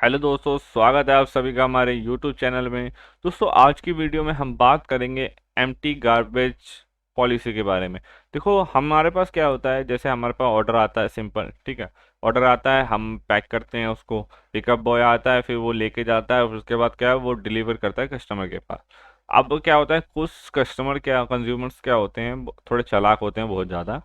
Hello दोस्तों, स्वागत है आप सभी का हमारे यूट्यूब चैनल में। दोस्तों, आज की वीडियो में हम बात करेंगे एम्प्टी गार्बेज पॉलिसी के बारे में। देखो, हमारे पास क्या होता है, जैसे हमारे पास ऑर्डर आता है, सिंपल, ठीक है। ऑर्डर आता है, हम पैक करते हैं उसको, पिकअप बॉय आता है, फिर वो लेके जाता है, फिर उसके बाद क्या है, वो डिलीवर करता है कस्टमर के पास। अब क्या होता है, कुछ कस्टमर क्या कंज्यूमर्स क्या होते हैं, थोड़े चालाक होते हैं बहुत ज़्यादा।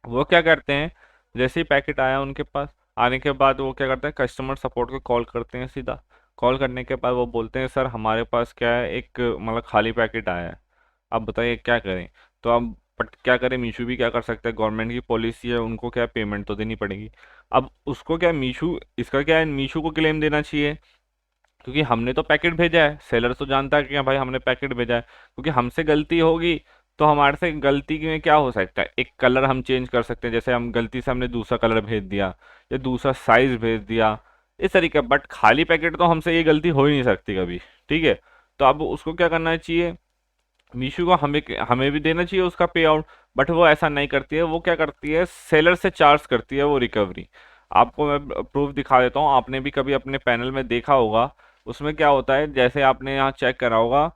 वो क्या करते हैं, जैसे ही पैकेट आया उनके पास, आने के बाद वो क्या करते हैं, कस्टमर सपोर्ट को कॉल करते हैं सीधा। कॉल करने के बाद वो बोलते हैं, सर हमारे पास क्या है, एक मतलब खाली पैकेट आया है, आप बताइए क्या करें। तो अब बट क्या करें, मीशू भी क्या कर सकता है, गवर्नमेंट की पॉलिसी है, उनको क्या पेमेंट तो देनी पड़ेगी। अब उसको क्या, मीशू इसका क्या है, मीशू को क्लेम देना चाहिए, क्योंकि हमने तो पैकेट भेजा है। सेलर तो जानता है कि हाँ भाई हमने पैकेट भेजा है, क्योंकि हमसे गलती होगी तो हमारे से गलती में क्या हो सकता है, एक कलर हम चेंज कर सकते हैं, जैसे हम गलती से हमने दूसरा कलर भेज दिया या दूसरा साइज भेज दिया, इस तरीके। बट खाली पैकेट तो हमसे ये गलती हो ही नहीं सकती कभी, ठीक है। तो अब उसको क्या करना चाहिए, मीशू को हमें हमें भी देना चाहिए उसका पे आउट। बट वो ऐसा नहीं करती है, वो क्या करती है, सेलर से चार्ज करती है वो रिकवरी। आपको मैं प्रूफ दिखा देता हूँ, आपने भी कभी अपने पैनल में देखा होगा। उसमें क्या होता है, जैसे आपने यहाँ चेक करा होगा,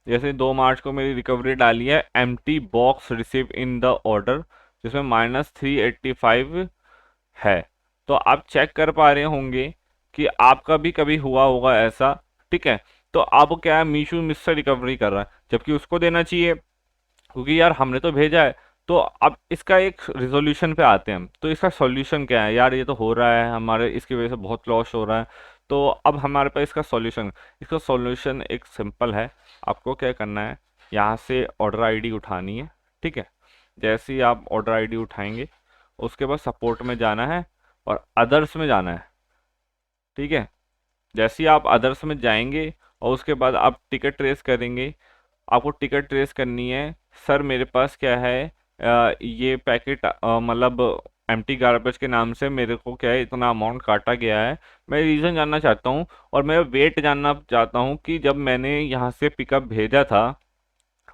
जैसे 2 मार्च को मेरी रिकवरी डाली है, empty box receive in the order, जिसमें -385 है। तो आप चेक कर पा रहे होंगे कि आपका भी कभी हुआ होगा ऐसा, ठीक है। तो अब क्या है, मीशू मुझसे रिकवरी कर रहा है, जबकि उसको देना चाहिए, क्योंकि यार हमने तो भेजा है। तो अब इसका एक रिजोल्यूशन पे आते हैं हम, तो इसका सॉल्यूशन क्या है, यार ये तो हो रहा है हमारे, इसकी वजह से बहुत लॉस हो रहा है। तो अब हमारे पास इसका सॉल्यूशन एक सिंपल है। आपको क्या करना है, यहाँ से ऑर्डर आईडी उठानी है, ठीक है। जैसे ही आप ऑर्डर आईडी उठाएंगे, उसके बाद सपोर्ट में जाना है और अदर्स में जाना है, ठीक है। जैसे ही आप अदर्स में जाएंगे और उसके बाद आप टिकट ट्रेस करेंगे, आपको टिकट ट्रेस करनी है। सर मेरे पास क्या है, ये पैकेट मतलब एम्प्टी गार्बेज के नाम से मेरे को क्या है, इतना अमाउंट काटा गया है। मैं रीज़न जानना चाहता हूँ और मैं वेट जानना चाहता हूँ कि जब मैंने यहाँ से पिकअप भेजा था,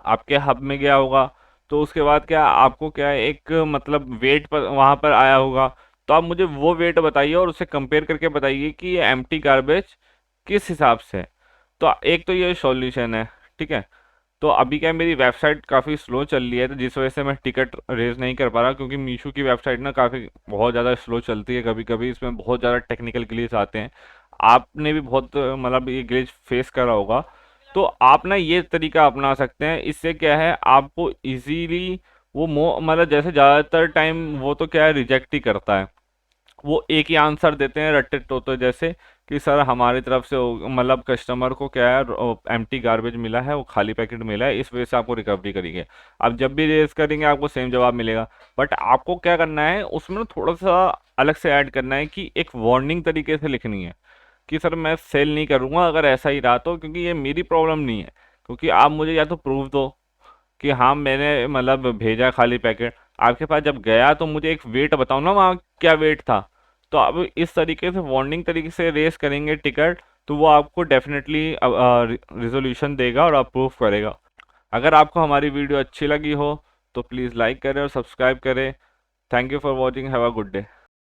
आपके हब में गया होगा, तो उसके बाद क्या आपको क्या है, एक मतलब वेट पर वहाँ पर आया होगा। तो आप मुझे वो वेट बताइए और उसे कंपेयर करके बताइए कि ये एम्प्टी गार्बेज किस हिसाब से है। तो एक तो ये सॉल्यूशन है, ठीक है। तो अभी क्या है, मेरी वेबसाइट काफ़ी स्लो चल रही है, तो जिस वजह से मैं टिकट रेज नहीं कर पा रहा, क्योंकि मीशो की वेबसाइट ना काफ़ी बहुत ज़्यादा स्लो चलती है, कभी कभी इसमें बहुत ज़्यादा टेक्निकल ग्लिच आते हैं। आपने भी बहुत मतलब ये ग्लिच फेस करा होगा। तो आप ना ये तरीका अपना सकते हैं, इससे क्या है, आपको इजीली वो मो मतलब जैसे ज़्यादातर टाइम वो तो क्या है, रिजेक्ट ही करता है। वो एक ही आंसर देते हैं रट्टे तोते जैसे, कि सर हमारी तरफ से मतलब कस्टमर को क्या है, एम्प्टी गार्बेज मिला है, वो खाली पैकेट मिला है, इस वजह से आपको रिकवरी करेंगे। आप जब भी रेस करेंगे आपको सेम जवाब मिलेगा। बट आपको क्या करना है, उसमें ना थोड़ा सा अलग से ऐड करना है, कि एक वार्निंग तरीके से लिखनी है कि सर मैं सेल नहीं करूँगा अगर ऐसा ही रहा तो, क्योंकि ये मेरी प्रॉब्लम नहीं है। क्योंकि आप मुझे या तो प्रूफ दो कि हाँ मैंने मतलब भेजा खाली पैकेट, आपके पास जब गया तो मुझे एक वेट बताओ ना वहाँ क्या वेट था। तो अब इस तरीके से वार्निंग तरीके से रेस करेंगे टिकट, तो वो आपको डेफिनेटली रिजोल्यूशन देगा और अप्रूव करेगा। अगर आपको हमारी वीडियो अच्छी लगी हो तो प्लीज़ लाइक करें और सब्सक्राइब करें। Thank you for watching, have a good day.